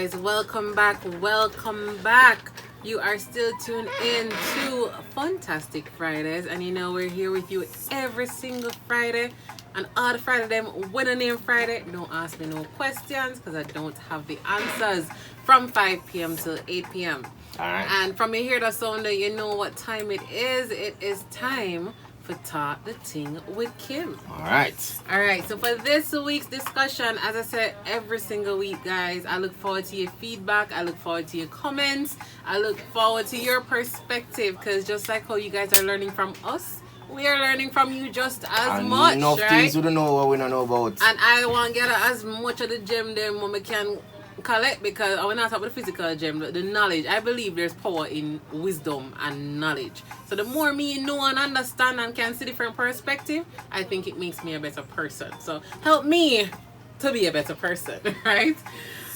guys, welcome back. You are still tuned in to Funtastic Fridays, and you know we're here with you every single Friday. And all the Friday them when a name Friday, don't ask me no questions because I don't have the answers, from 5 p.m. till 8 p.m. Alright. And from you hear that sound, you know what time it is. It is time for Talk the Ting with Kim. Alright, so for this week's discussion, as I said every single week, guys, I look forward to your feedback, I look forward to your comments, I look forward to your perspective, because just like how you guys are learning from us, we are learning from you just as much, enough right? things we don't know what we don't know about. And I want to get as much of the gem them when we can collect, because I will not talk about the physical gem, the knowledge. I believe there's power in wisdom and knowledge. So the more me know and understand and can see different perspective, I think it makes me a better person. So help me to be a better person, right?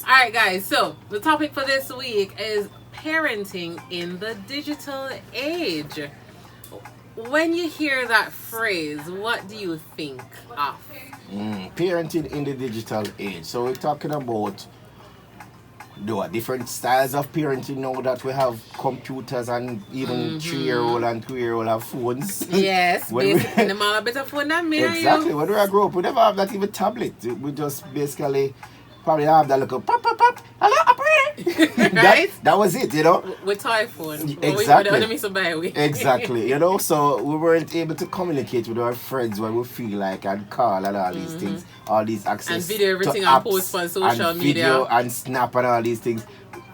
Alright guys, so the topic for this week is parenting in the digital age. When you hear that phrase, what do you think of? Parenting in the digital age. So we're talking about different styles of parenting now that we have computers and even 3-year-old and 2-year-old have phones. Yes, When basically, them all a better phone than me. Exactly. When we grew up, we never have that even tablet. We just basically probably have that little pop, hello, operator. Right? That was it, you know? With toy phone. Exactly. Exactly, you know? So we weren't able to communicate with our friends when we feel like and call and all these things, all these access and video everything to and apps post on social and media. video and snap and all these things.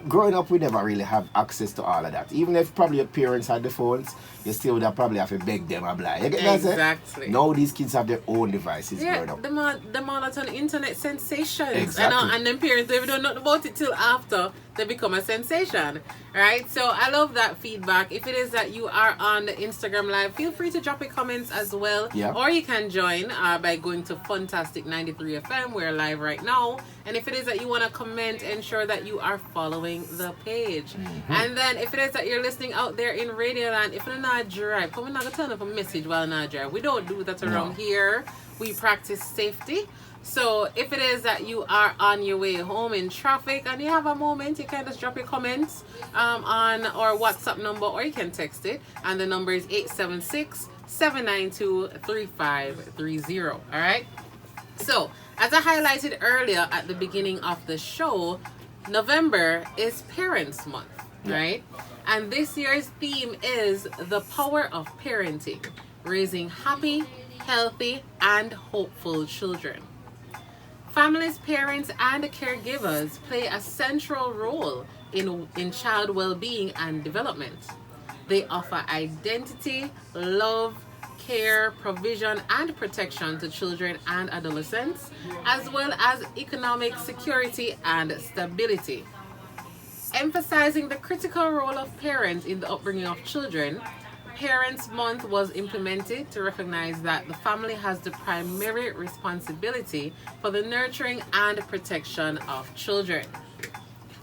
Growing up, we never really have access to all of that. Even if probably your parents had the phones, you still would have probably have to beg them a blind. You get what I'm saying? Exactly. Now these kids have their own devices growing up. them all that's on internet sensations. Exactly. And then parents don't even know nothing about it till after they become a sensation. Right? So I love that feedback. If it is that you are on the Instagram Live, feel free to drop your comments as well. Yeah. Or you can join by going to Funtastic 93 FM. We're live right now. And if it is that you want to comment, ensure that you are following the page. And then if it is that you're listening out there in Radio Land, if you're not drive, come and turn up a message while not drive. We don't do that around here. We practice safety. So if it is that you are on your way home in traffic and you have a moment, you can just drop your comments on our WhatsApp number, or you can text it. And the number is 876-792-3530. All right. So as I highlighted earlier at the beginning of the show, November is Parents Month, right? And this year's theme is the power of parenting, raising happy, healthy, and hopeful children. Families, parents, and caregivers play a central role in child well-being and development. They offer identity, love, care, provision, and protection to children and adolescents, as well as economic security and stability. Emphasizing the critical role of parents in the upbringing of children, Parents Month was implemented to recognize that the family has the primary responsibility for the nurturing and protection of children.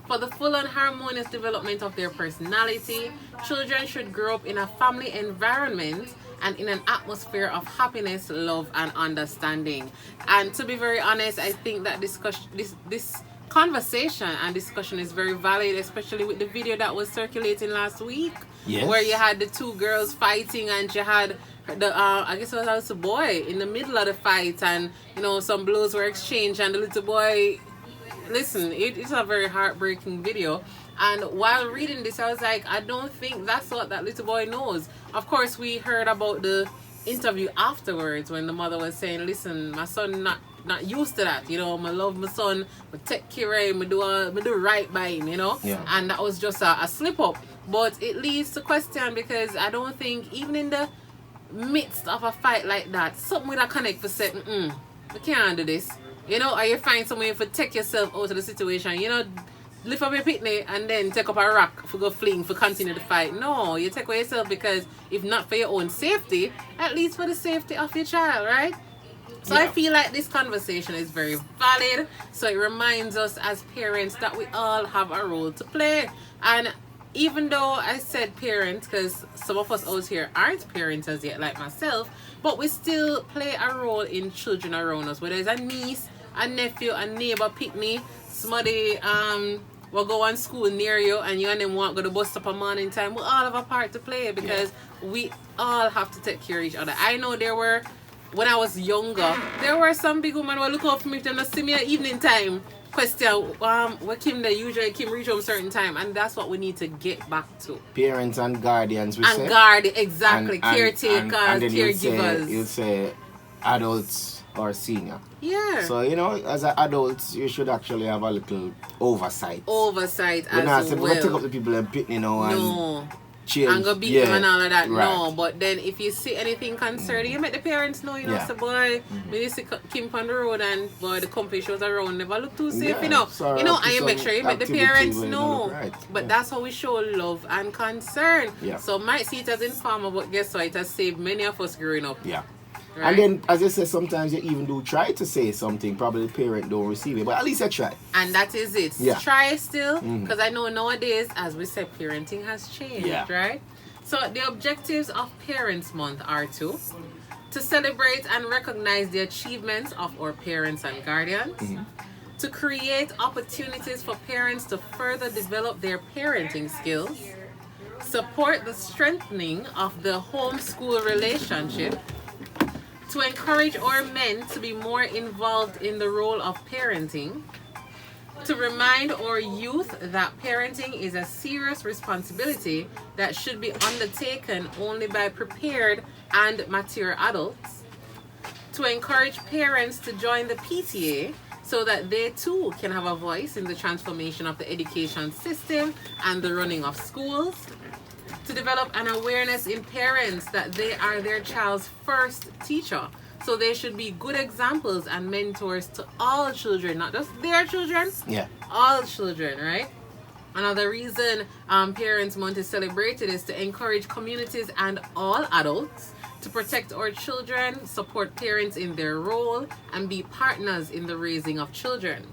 For the full and harmonious development of their personality, children should grow up in a family environment and in an atmosphere of happiness, love, and understanding. And to be very honest, I think that this conversation and discussion is very valid, especially with the video that was circulating last week. Yes. Where you had the two girls fighting, and you had the I guess it was a boy in the middle of the fight, and some blows were exchanged, and the little boy, listen, it's a very heartbreaking video. And while reading this, I was like, I don't think that's what that little boy knows. Of course, we heard about the interview afterwards when the mother was saying, listen, my son not used to that, I love my son, I take care of him, I do right by him, Yeah. And that was just a slip up. But it leads to question, because I don't think even in the midst of a fight like that, something with a connect for say, we can't do this, or you find some way to take yourself out of the situation, lift up your picnic and then take up a rock for go fling for continue the fight. No, you take away yourself, because if not for your own safety, at least for the safety of your child, right? So I feel like this conversation is very valid. So it reminds us as parents that we all have a role to play. And even though I said parents, because some of us out here aren't parents as yet, like myself, but we still play a role in children around us. Whether it's a niece, a nephew, a neighbor, pick me, somebody will go on school near you and you and them want to go to bus stop a morning time, we all have a part to play because we all have to take care of each other. I know when I was younger, there were some big women who look out for me if they don't see me at evening time. Question, what Kim they usually Kim reach home a certain time, and that's what we need to get back to. Parents and guardians, we say. And guardians, exactly. Caretakers, and then caregivers. You'd say adults or senior. Yeah. So, as an adults, you should actually have a little oversight. Oversight as well. We're not take up the people and pick, No. Change. And go beat them and all of that. Right. No, but then if you see anything concerning, you make the parents know, say, boy, when you see Kim on the road and boy, the company shows around, never look too safe, and you make sure you make the parents know. Right. But that's how we show love and concern. Yeah. So might see it as informal, but guess what? It has saved many of us growing up. Yeah. Right? And then, as I said, sometimes you even do try to say something, probably the parent don't receive it, but at least I try. And that is it. Yeah. Try still, because I know nowadays, as we said, parenting has changed, right? So the objectives of Parents Month are to celebrate and recognize the achievements of our parents and guardians, to create opportunities for parents to further develop their parenting skills, support the strengthening of the home-school relationship, to encourage our men to be more involved in the role of parenting, to remind our youth that parenting is a serious responsibility that should be undertaken only by prepared and mature adults, to encourage parents to join the PTA so that they too can have a voice in the transformation of the education system and the running of schools, to develop an awareness in parents that they are their child's first teacher. So they should be good examples and mentors to all children, not just their children, all children, right? Another reason Parents Month is celebrated is to encourage communities and all adults to protect our children, support parents in their role, and be partners in the raising of children,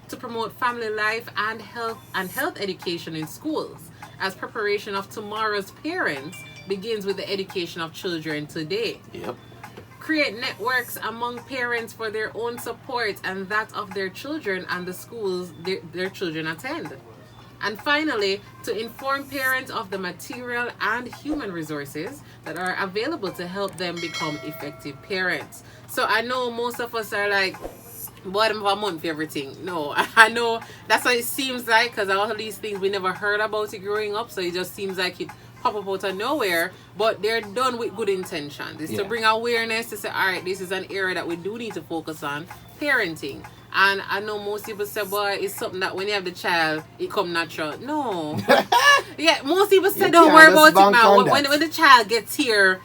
to promote family life and health education in schools, as preparation of tomorrow's parents begins with the education of children today. Yep. Create networks among parents for their own support and that of their children and the schools their children attend. And finally, to inform parents of the material and human resources that are available to help them become effective parents. So I know most of us are like, bottom of a month for everything. No, I know that's what it seems like, because all of these things we never heard about it growing up, so it just seems like it pop up out of nowhere, but they're done with good intentions. It's to bring awareness, to say, all right, this is an area that we do need to focus on, parenting. And I know most people say, boy, it's something that when you have the child, it come natural. No. Most people say, don't worry about it now. When the child gets here,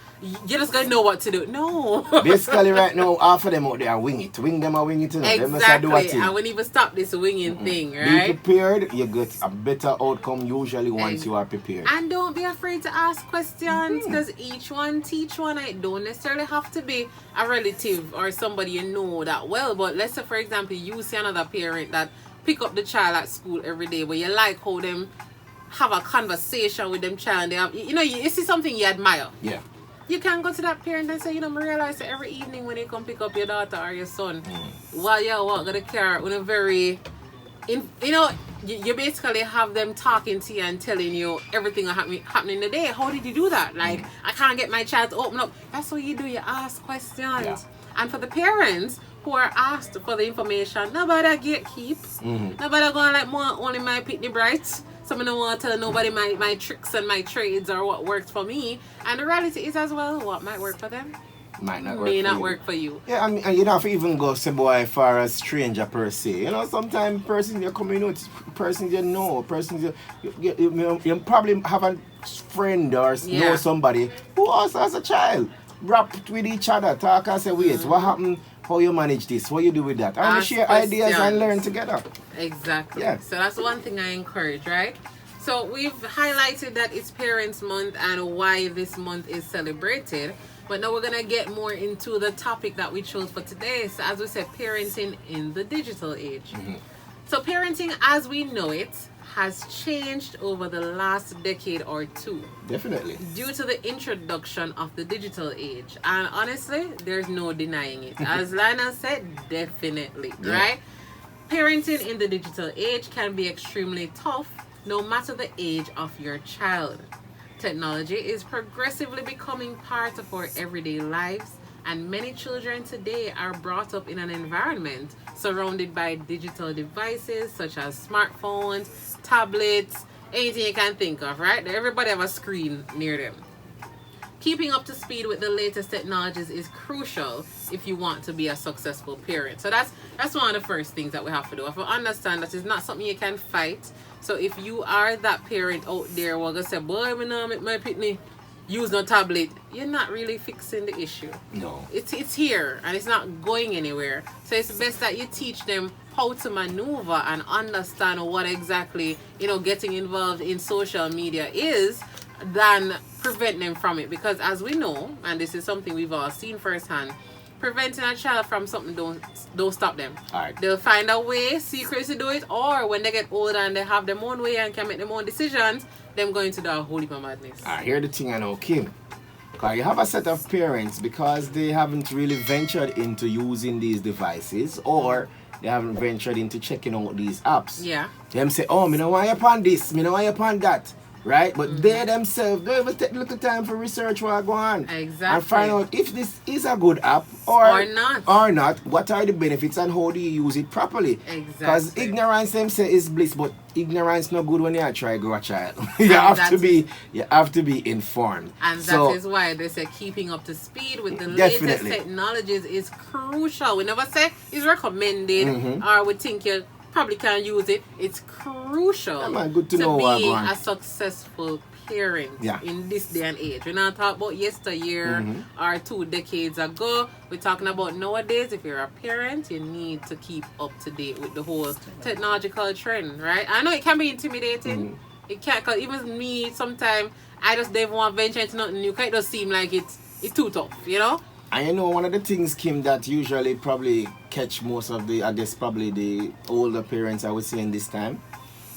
you're just gonna know what to do. No. Basically, right now, half of them out there wing it. Wing them or wing it. Exactly. And we need to stop this winging thing, right? Be prepared. You get a better outcome usually once you are prepared. And don't be afraid to ask questions, because each one teach one. It don't necessarily have to be a relative or somebody you know that well. But let's say, for example, you see another parent that pick up the child at school every day, but you like how them have a conversation with them child. They have, you see something you admire. Yeah. You can go to that parent and say, I realize that every evening when you come pick up your daughter or your son, while you're walking the car with a very, you basically have them talking to you and telling you everything happening in the day. How did you do that? Like, I can't get my child to open up. That's what you do. You ask questions. Yeah. And for the parents who are asked for the information, nobody gatekeep. Nobody going like, only my Pitney Bright. So I don't want to tell nobody my tricks and my trades or what works for me. And the reality is as well, what might work for them may not work for you. Yeah, I mean, and you don't have to even go say boy for a stranger per se. Sometimes person you community, person you know, person you probably have a friend or know somebody who also has a child. Rap with each other, talk and say, wait, what happened? How you manage this? What you do with that? And share ideas and learn together. Exactly. Yeah. So that's one thing I encourage, right? So we've highlighted that it's Parents Month and why this month is celebrated. But now we're going to get more into the topic that we chose for today. So as we said, parenting in the digital age. So parenting as we know it has changed over the last decade or two. Definitely. Due to the introduction of the digital age. And honestly, there's no denying it. As Lionel said, definitely, right? Parenting in the digital age can be extremely tough no matter the age of your child. Technology is progressively becoming part of our everyday lives, and many children today are brought up in an environment surrounded by digital devices such as smartphones, tablets, anything you can think of, right? Everybody have a screen near them. Keeping up to speed with the latest technologies is crucial if you want to be a successful parent. So that's one of the first things that we have to do. If we understand that it's not something you can fight. So if you are that parent out there who are going to say, boy, me nah make my pitney use no tablet, you're not really fixing the issue. No. It's here and it's not going anywhere. So it's best that you teach them how to maneuver and understand what exactly, getting involved in social media is, than prevent them from it. Because as we know, and this is something we've all seen firsthand, preventing a child from something don't stop them. All right. They'll find a way secretly to do it, or when they get older and they have their own way and can make their own decisions, them going to do a whole heap of madness. I hear the thing I know, Kim. Because you have a set of parents, because they haven't really ventured into using these devices, or they haven't ventured into checking out these apps. Yeah. Them say, oh, me no want you upon this, me no want you upon that. Right? But they themselves don't even take a little time for research what go on. Exactly. And find out if this is a good app or not. What are the benefits and how do you use it properly? Exactly. Because ignorance them say is bliss, but ignorance no good when you try to grow a child. you have to be informed. And that is why they say keeping up to speed with the latest technologies is crucial. We never say it's recommended or we think you probably can't use it. It's crucial good to know be a successful parent in this day and age. We're not talking about yesteryear or 2 decades ago. We're talking about nowadays. If you're a parent, you need to keep up to date with the whole technological trend, right? I know it can be intimidating. It can, because even me, sometimes I just don't even want to venture into nothing new. It does seem like it's too tough, And one of the things, Kim, that usually probably catch most of the, I guess probably the older parents, I would say, in this time.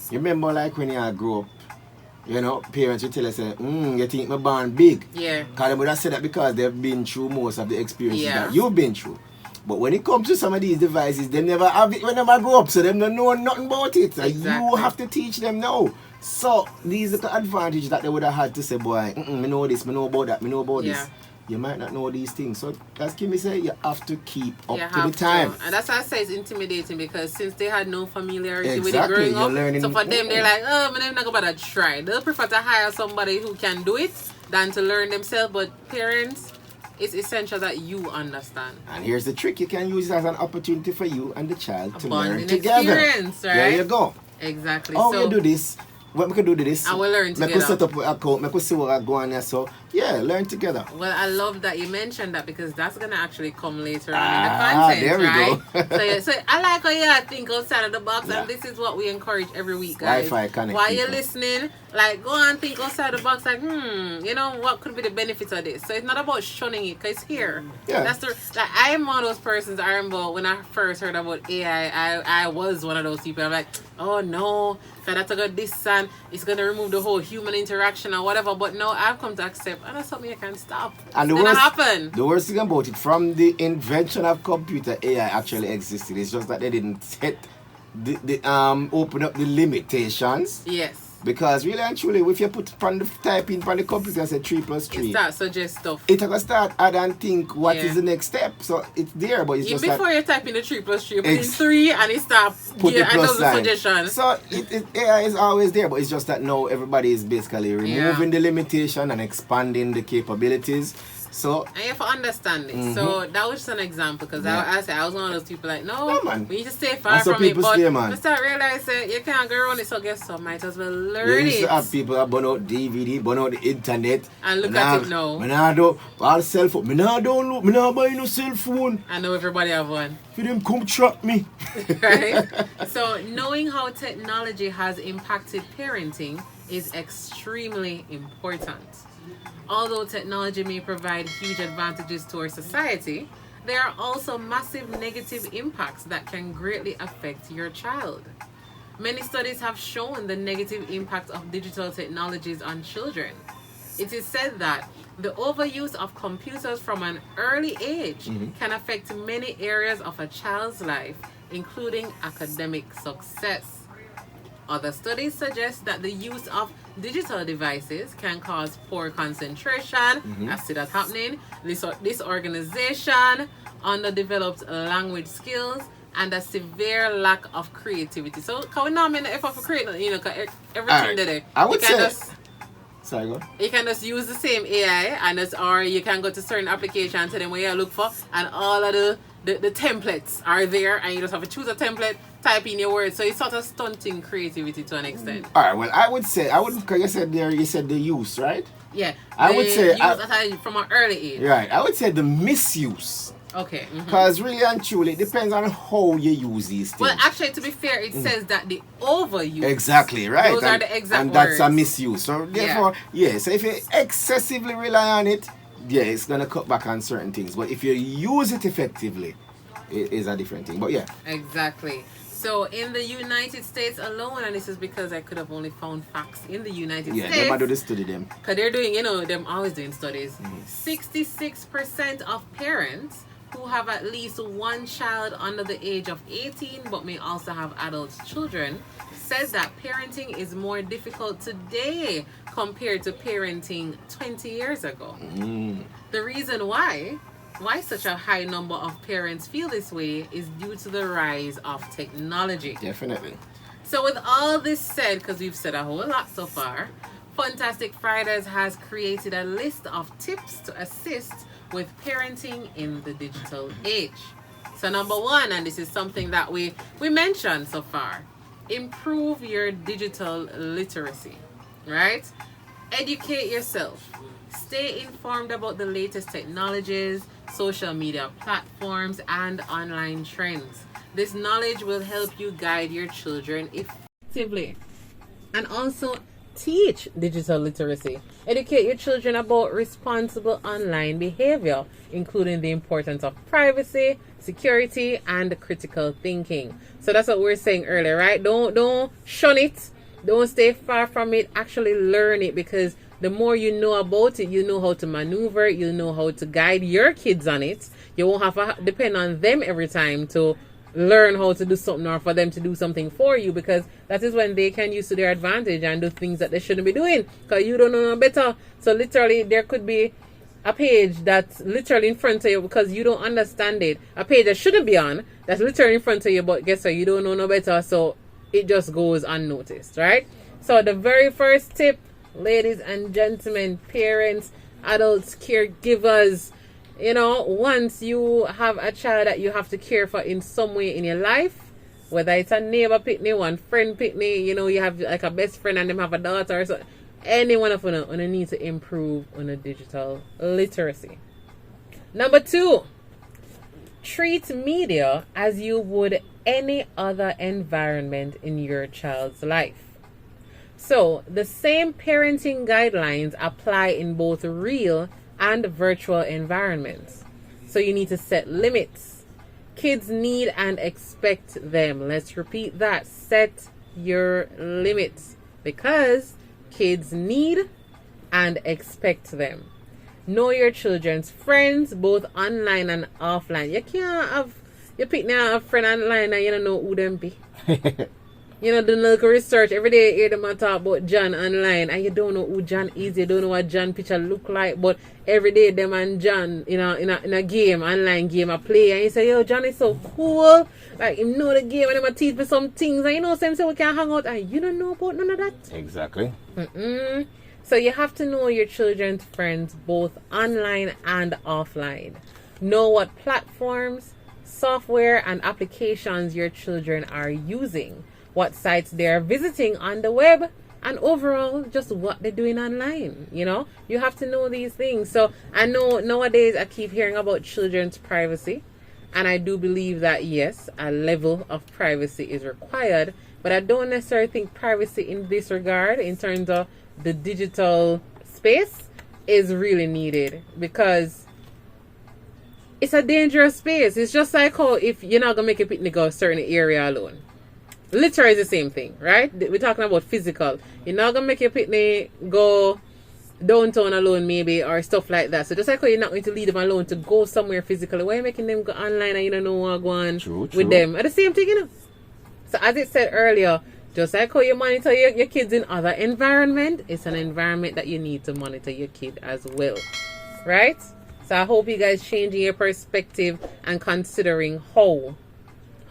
You remember like when you grew up, parents would tell us, you think my born big? Yeah. Because they would have said that because they've been through most of the experiences that you've been through. But when it comes to some of these devices, they never have it when they grow up, so they don't know nothing about it. Exactly. You have to teach them now. So these are the advantage that they would have had to say, boy, me know this, me know about that, me know about this. You might not know these things. So as Kimmie said, you have to keep up to the time. And that's why I say it's intimidating, because since they had no familiarity with it growing up, so for them they're like, oh, I'm not going to try. They'll prefer to hire somebody who can do it than to learn themselves. But parents, it's essential that you understand. And here's the trick. You can use it as an opportunity for you and the child to learn together. Experience, right? There you go. Exactly. Oh, so, you do this. What we can do this? And we'll learn together. Make us set up an account. Make us see what I go on there. So learn together. Well, I love that you mentioned that, because that's gonna actually come later on in the content, there we right? So I like how you think outside of the box, and this is what we encourage every week, guys. Wi-Fi connect. While you're listening, like go and think outside the box, like what could be the benefits of this? So it's not about shunning it, because it's here. Yeah. That's I am one of those persons. I remember when I first heard about AI, I was one of those people. I'm like, oh no, that's got this and it's gonna remove the whole human interaction or whatever. But no, I've come to accept, and that's something you can stop. And it's gonna happen. The worst thing about it, from the invention of computer, AI actually existed. It's just that they didn't set open up the limitations. Yes. Because really and truly, if you type in on the computer and say 3 plus 3, it starts suggest stuff. It's going to start add and think what is the next step. So it's there, but it's even just before you type in the 3 plus 3, you put in 3 and it starts the plus sign. Suggestions. So AI is always there, but it's just that now everybody is basically removing the limitation and expanding the capabilities. So and you have to understand it. So that was just an example, because I was one of those people like, no, we need to stay far from it. But I start realizing you can't go around it, so guess what? Might as well learn it. You have people that burn out DVD, burn out the internet. And look at it now. All cell phone. Me not download, me not buy no cell phone. I know everybody have one. For them come trap me. Right? So knowing how technology has impacted parenting is extremely important. Although technology may provide huge advantages to our society, there are also massive negative impacts that can greatly affect your child. Many studies have shown the negative impact of digital technologies on children. It is said that the overuse of computers from an early age can affect many areas of a child's life, including academic success. Other studies suggest that the use of digital devices can cause poor concentration, I see that happening, disorganization, underdeveloped language skills, and a severe lack of creativity. So, can we not make the effort for creating, you know, everything there? I would say... Sorry, go. You can just use the same AI, or you can go to certain applications to them where you look for, and all of the templates are there, and you just have to choose a template, type in your words. So it's sort of stunting creativity to an extent. All right. Well, I would say because you said the use, right? Yeah. I would say from an early age. Right. I would say the misuse. Okay. Because really and truly, it depends on how you use these things. Well, actually, to be fair, it says that the overuse. Exactly, right. Those are the exact and words. That's a misuse. So therefore, so if you excessively rely on it, it's going to cut back on certain things. But if you use it effectively, it is a different thing. But yeah. Exactly. So in the United States alone, and this is because I could have only found facts in the United States. Yeah, they might do the study them. Because they're doing, them always doing studies. 66% of parents who have at least one child under the age of 18 but may also have adult children says that parenting is more difficult today compared to parenting 20 years ago. The reason why such a high number of parents feel this way is due to the rise of technology. Definitely. So with all this said, because we've said a whole lot so far, Funtastic Fridays has created a list of tips to assist with parenting in the digital age. So number one, and this is something that we mentioned so far, improve your digital literacy, right? Educate yourself. Stay informed about the latest technologies, social media platforms, and online trends. This knowledge will help you guide your children effectively. And also teach digital literacy. Educate your children about responsible online behavior, including the importance of privacy, security, and critical thinking. So that's what we were saying earlier, right? Don't shun it. Don't stay far from it. Actually learn it, because the more you know about it, you know how to maneuver it, you know how to guide your kids on it. You won't have to depend on them every time to learn how to do something or for them to do something for you, because that is when they can use to their advantage and do things that they shouldn't be doing because you don't know no better. So literally there could be a page that's literally in front of you because you don't understand it, a page that shouldn't be on that's literally in front of you, but guess what, you don't know no better, so it just goes unnoticed, right? So the very first tip, ladies and gentlemen, parents, adults, caregivers, once you have a child that you have to care for in some way in your life, whether it's a neighbor pitney, one friend pitney, you have like a best friend and them have a daughter or so, any one of them need to improve on a digital literacy. Number 2, treat media as you would any other environment in your child's life. So the same parenting guidelines apply in both real and virtual environments. So you need to set limits. Kids need and expect them. Let's repeat that. Set your limits, because kids need and expect them. Know your children's friends, both online and offline. You can't have, you pick now a friend online and you don't know who them be. Do little research every day, hear them talk about John online, and you don't know who John is, you don't know what John picture look like, but every day them and John in a game, online game, I play, and you say, yo, John is so cool, like you know the game, and them teach me some things, and some say we can hang out, and you don't know about none of that. Exactly. So you have to know your children's friends, both online and offline. Know what platforms, software, and applications your children are using, what sites they're visiting on the web, and overall just what they're doing online. You have to know these things. So I know nowadays I keep hearing about children's privacy, and I do believe that yes, a level of privacy is required, but I don't necessarily think privacy in this regard, in terms of the digital space, is really needed, because it's a dangerous space. It's just like how if you're not gonna make a picnic go a certain area alone. Literally the same thing, right? We're talking about physical. You're not gonna make your picnic go downtown alone maybe or stuff like that. So just like how you're not going to leave them alone to go somewhere physically, why are you making them go online and you don't know what going on with them? Are the same thing, you know. So as it said earlier, just like how you monitor your kids in other environment, it's an environment that you need to monitor your kid as well. Right? So I hope you guys changing your perspective and considering how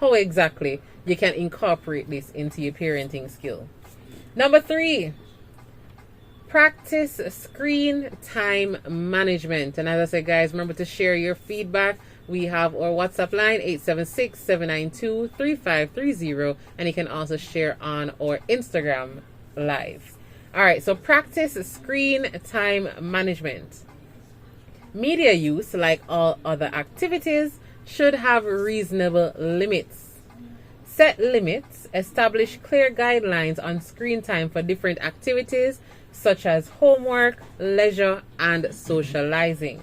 exactly you can incorporate this into your parenting skill. Number 3, practice screen time management. And as I said, guys, remember to share your feedback. We have our WhatsApp line 876-792-3530, and you can also share on our Instagram live. All right, so practice screen time management. Media use, like all other activities, should have reasonable limits. Set limits, establish clear guidelines on screen time for different activities such as homework, leisure, and socializing.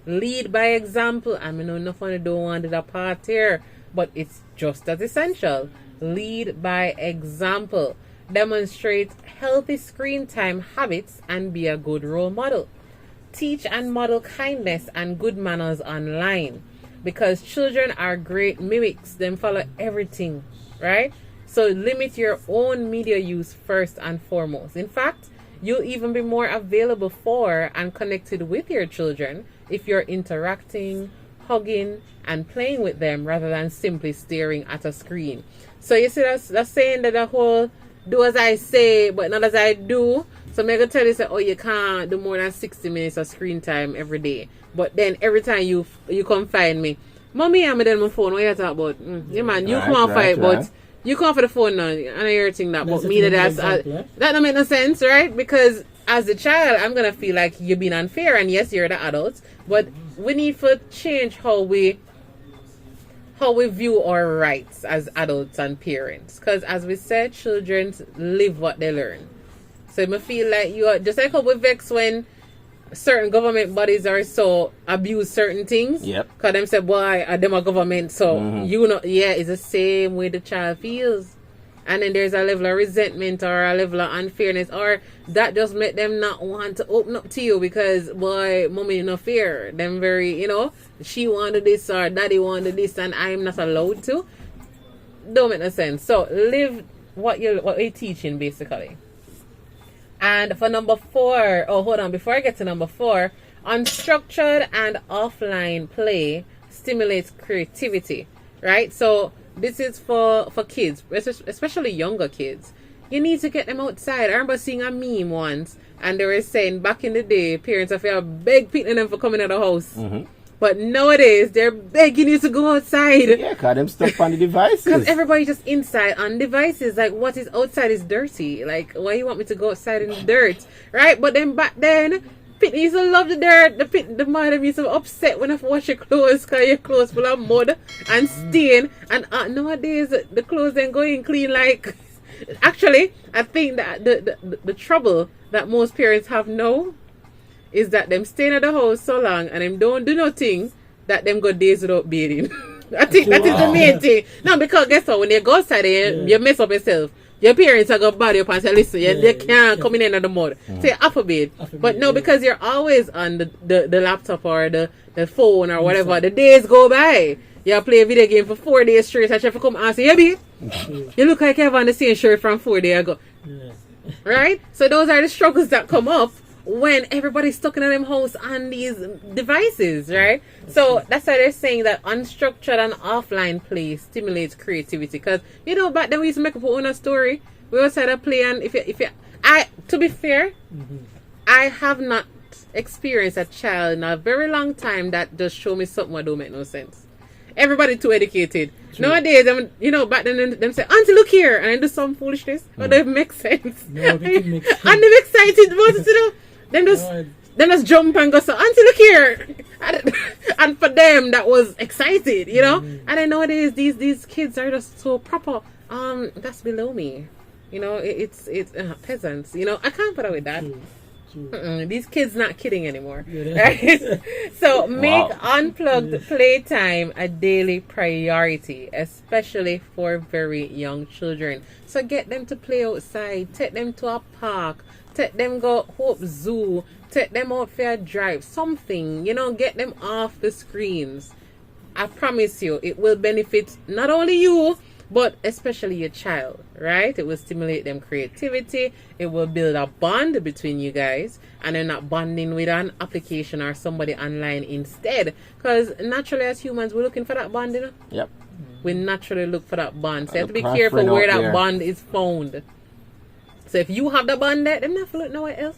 Lead by example. I mean, enough of don't want that part here, but it's just as essential. Lead by example. Demonstrate healthy screen time habits and be a good role model. Teach and model kindness and good manners online, because children are great mimics. Them follow everything, right? So limit your own media use first and foremost. In fact, you'll even be more available for and connected with your children if you're interacting, hugging, and playing with them rather than simply staring at a screen. So you see, that's saying that the whole do as I say but not as I do. So I'm going to tell you, say, oh, you can't do more than 60 minutes of screen time every day. But then every time you come find me, Mommy, I'm on my phone. What you talk about? Yeah, man, you come on fight, but you come for the phone now. I know you're thinking that, but me, that don't make no sense, right? Because as a child, I'm going to feel like you're being unfair. And yes, you're the adult, but we need to change how we view our rights as adults and parents. Because as we said, children live what they learn. So I feel like you are just like how we vex when certain government bodies are so abuse certain things. Yep. Because them say, boy, are them a government? So you know, yeah, it's the same way the child feels. And then there's a level of resentment or a level of unfairness, or that just make them not want to open up to you because, boy, mommy no fair. Them very, you know, she wanted this or daddy wanted this and I'm not allowed to. Don't make no sense. So live what you're teaching, basically. And for number 4, before I get to number 4, unstructured and offline play stimulates creativity, right? So this is for kids, especially younger kids. You need to get them outside. I remember seeing a meme once, and they were saying back in the day, parents have beg people them for coming out of the house. But nowadays, they're begging you to go outside. Yeah, because them stuck on the devices. Because everybody's just inside on devices. Like, what is outside is dirty. Like, why you want me to go outside in the dirt? Right? But then back then, people used to love the dirt. The mother used to be upset when I wash your clothes because your clothes full of mud and stain. And nowadays, the clothes then going clean like... Actually, I think that the trouble that most parents have now is that them staying at the house so long and them don't do nothing that them go days without bathing. I think that is the main thing. No, because guess what? When you go outside and you mess up yourself, your parents are going to bother you and say, listen, they can't come in the mud. So you have to bathe. But no, because you're always on the laptop or the phone or whatever, the days go by. You play a video game for 4 days straight and you have to come and say, yeah, babe, you look like you have on the same shirt from 4 days ago. Right? So those are the struggles that come up when everybody's stuck in them house on these devices, right? So that's why they're saying that unstructured and offline play stimulates creativity. Because, you know, back then we used to make up our own story. We always had a play, and to be fair, I have not experienced a child in a very long time that just show me something that don't make no sense. Everybody too educated. True. Nowadays, you know, back then them say, Auntie, look here, and I do some foolishness, but they make sense. No, they make sense. And they're excited about it, you know. Them just jump and go, so Auntie, look here. And for them, that was excited, you know. And then nowadays, these kids are just so proper. That's below me. You know, it's peasants. You know, I can't put up with that. These kids not kidding anymore. Right? So make unplugged playtime a daily priority, especially for very young children. So get them to play outside, take them to a park, take them go Hope Zoo, take them out for a drive, something, get them off the screens. I promise you, it will benefit not only you, but especially your child, right? It will stimulate them creativity. It will build a bond between you guys, and they're not bonding with an application or somebody online instead. Because naturally, as humans, we're looking for that bond, Yep. We naturally look for that bond. So you have to be careful where that bond is found. So if you have the bond there, then never look nowhere else,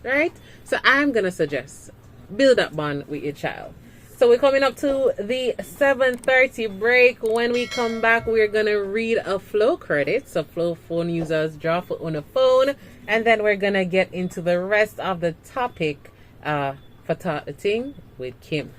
right? So I'm gonna suggest build that bond with your child. So we're coming up to the 7:30 break. When we come back, we're going to read a flow credit. So flow phone users draw for on a phone. And then we're going to get into the rest of the topic for Ting with Kim.